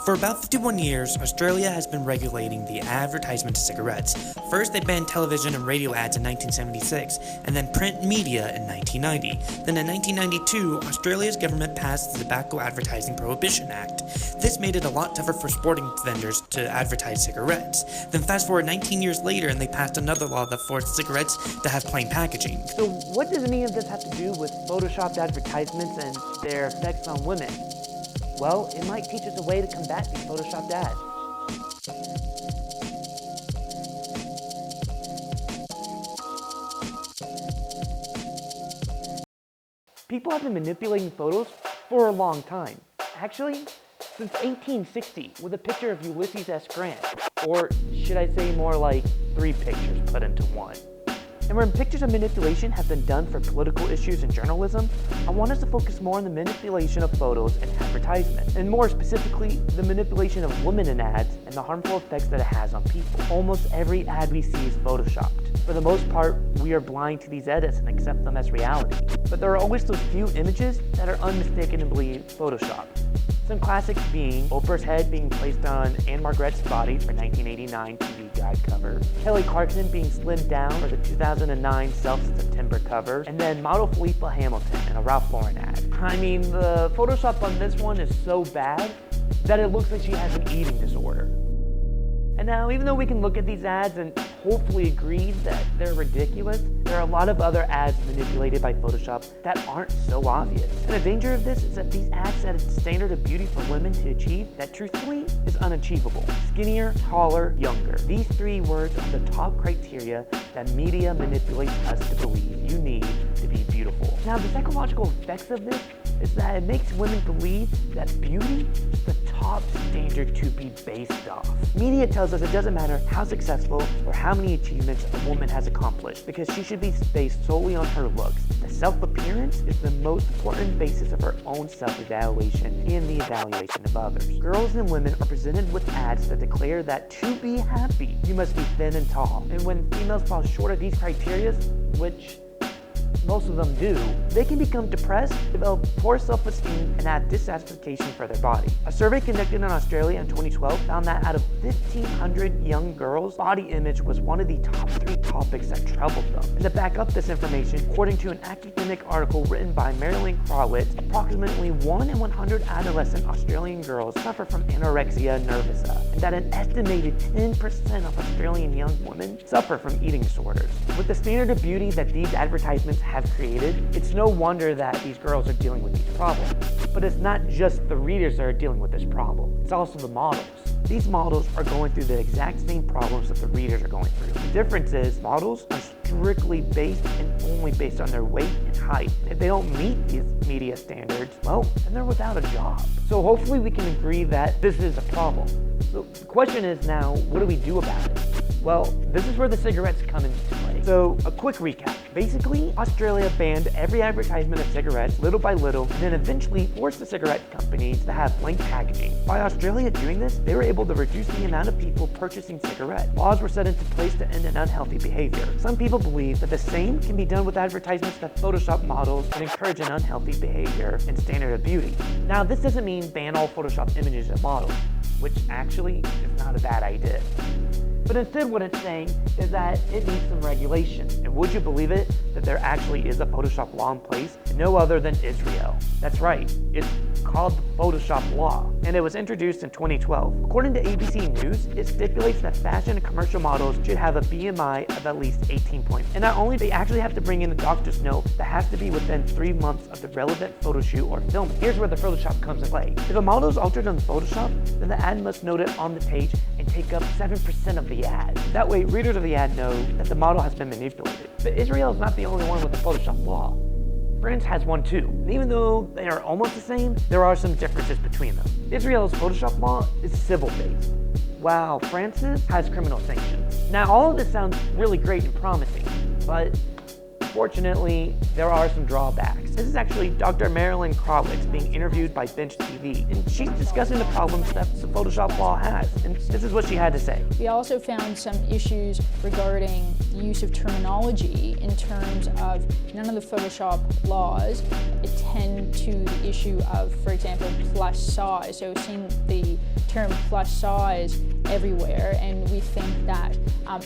For about 51 years, Australia has been regulating the advertisement of cigarettes. First, they banned television and radio ads in 1976, and then print media in 1990. Then in 1992, Australia's government passed the Tobacco Advertising Prohibition Act. This made it a lot tougher for sporting vendors to advertise cigarettes. Then fast forward 19 years later, and they passed another law that forced cigarettes to have plain packaging. So what does any of this have to do with photoshopped advertisements and their effects on women? Well, it might teach us a way to combat these photoshopped ads. People have been manipulating photos for a long time. Actually, since 1860, with a picture of Ulysses S. Grant. Or should I say more like 3 pictures put into one. And when pictures of manipulation have been done for political issues in journalism, I want us to focus more on the manipulation of photos and advertisements, and more specifically, the manipulation of women in ads and the harmful effects that it has on people. Almost every ad we see is photoshopped. For the most part, we are blind to these edits and accept them as reality. But there are always those few images that are unmistakably photoshopped. Some classics being Oprah's head being placed on Anne Margaret's body for 1989 TV Guide cover, Kelly Clarkson being slimmed down for the 2009 Self-September cover, and then model Philippa Hamilton in a Ralph Lauren ad. I mean, the Photoshop on this one is so bad that it looks like she has an eating disorder. And now, even though we can look at these ads and hopefully agree that they're ridiculous, there are a lot of other ads manipulated by Photoshop that aren't so obvious. And the danger of this is that these ads set a standard of beauty for women to achieve that truthfully is unachievable. Skinnier, taller, younger. These 3 words are the top criteria that media manipulates us to believe you need to be beautiful. Now, the psychological effects of this is that it makes women believe that beauty is the top standard to be based off. Media tells us it doesn't matter how successful or how many achievements a woman has accomplished, because she should be based solely on her looks. The self-appearance is the most important basis of her own self-evaluation and the evaluation of others. Girls and women are presented with ads that declare that to be happy, you must be thin and tall. And when females fall short of these criteria, which most of them do, they can become depressed, develop poor self-esteem, and have dissatisfaction for their body. A survey conducted in Australia in 2012 found that out of 1,500 young girls, body image was one of the top 3 topics that troubled them. And to back up this information, according to an academic article written by Marilyn Krawitz, approximately 1 in 100 adolescent Australian girls suffer from anorexia nervosa, and that an estimated 10% of Australian young women suffer from eating disorders. With the standard of beauty that these advertisements have created, it's no wonder that these girls are dealing with these problems. But it's not just the readers that are dealing with this problem, it's also the models. These models are going through the exact same problems that the readers are going through. The difference is models are strictly based and only based on their weight and height. If they don't meet these media standards, well, then they're without a job. So hopefully we can agree that this is a problem. So the question is now, what do we do about it? Well, this is where the cigarettes come into play. So, a quick recap. Basically, Australia banned every advertisement of cigarettes little by little, and then eventually forced the cigarette companies to have blank packaging. By Australia doing this, they were able to reduce the amount of people purchasing cigarettes. Laws were set into place to end an unhealthy behavior. Some people believe that the same can be done with advertisements that Photoshop models and encourage an unhealthy behavior and standard of beauty. Now, this doesn't mean ban all Photoshop images of models, which actually is not a bad idea. But instead what it's saying is that it needs some regulation. And would you believe it, that there actually is a Photoshop law in place, no other than Israel. That's right, it's called the Photoshop Law, and it was introduced in 2012. According to ABC News, it stipulates that fashion and commercial models should have a BMI of at least 18 points. And not only, they actually have to bring in a doctor's note that has to be within 3 months of the relevant photo shoot or film. Here's where the Photoshop comes in play. If a model is altered on Photoshop, then the ad must note it on the page and take up 7% of the ad. That way, readers of the ad know that the model has been manipulated. But Israel is not the only one with the Photoshop law. France has one too. And even though they are almost the same, there are some differences between them. Israel's Photoshop law is civil-based, while France's has criminal sanctions. Now, all of this sounds really great and promising, but Unfortunately, there are some drawbacks. This is actually Dr. Marilyn Krawitz being interviewed by Bench TV, and she's discussing the problems that the Photoshop law has, and this is what she had to say. We also found some issues regarding the use of terminology in terms of none of the Photoshop laws attend to the issue of, for example, plus size. So seeing the term plus size everywhere, and we think that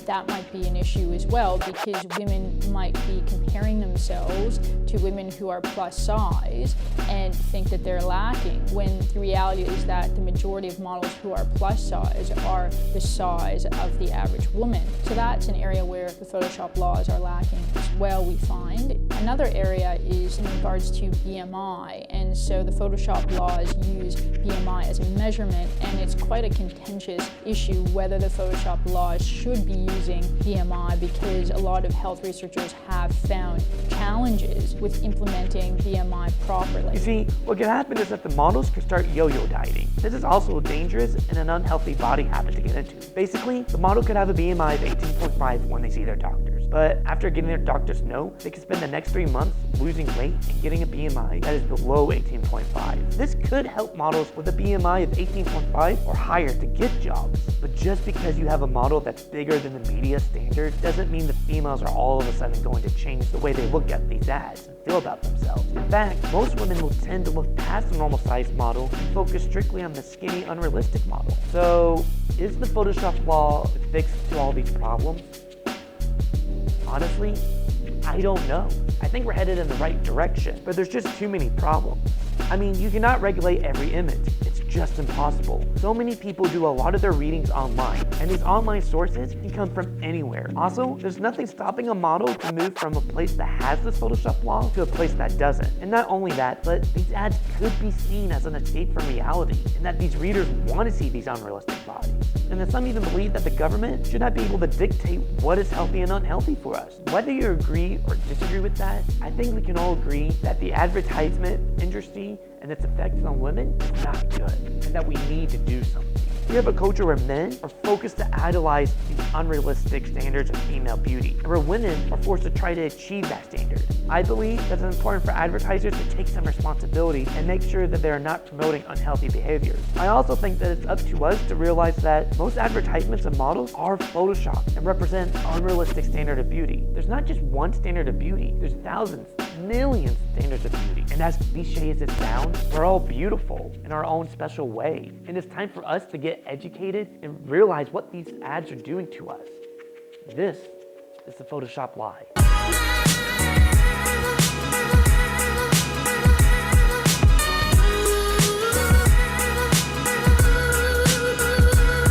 that might be an issue as well, because women might be comparing themselves to women who are plus size and think that they're lacking, when the reality is that the majority of models who are plus size are the size of the average woman. So that's an area where the Photoshop laws are lacking as well, we find. Another area is in regards to BMI, and so the Photoshop laws use BMI as a measurement, and it's quite a contentious issue whether the Photoshop laws should be using BMI, because a lot of health researchers have found challenges with implementing BMI properly. You see, what can happen is that the models can start yo-yo dieting. This is also dangerous and an unhealthy body habit to get into. Basically, the model could have a BMI of 18.5 when they see their doctors, but after getting their doctor's no, they can spend the next 3 months losing weight and getting a BMI that is below 18.5. This could help models with a BMI of 18.5 or higher to get jobs, but just because you have a model that's bigger than the media standard doesn't mean the females are all of a sudden going to change the way they look at these ads and feel about themselves. In fact, most women will tend to look past the normal size model and focus strictly on the skinny, unrealistic model. So, is the Photoshop law a fix to all these problems? Honestly, I don't know. I think we're headed in the right direction, but there's just too many problems. I mean, you cannot regulate every image. It's just impossible. So many people do a lot of their readings online, and these online sources can come from anywhere. Also, there's nothing stopping a model to move from a place that has this Photoshop law to a place that doesn't. And not only that, but these ads could be seen as an escape from reality, and that these readers want to see these unrealistic bodies. And then some even believe that the government should not be able to dictate what is healthy and unhealthy for us. Whether you agree or disagree with that, I think we can all agree that the advertisement industry and its effects on women is not good, and that we need to do something. We have a culture where men are focused to idolize these unrealistic standards of female beauty, and where women are forced to try to achieve that standard. I believe that it's important for advertisers to take some responsibility and make sure that they are not promoting unhealthy behaviors. I also think that it's up to us to realize that most advertisements and models are photoshopped and represent an unrealistic standard of beauty. There's not just one standard of beauty, there's thousands, millions of standards of beauty. And as cliche as it sounds, we're all beautiful in our own special way. And it's time for us to get educated and realize what these ads are doing to us. This is the Photoshop lie.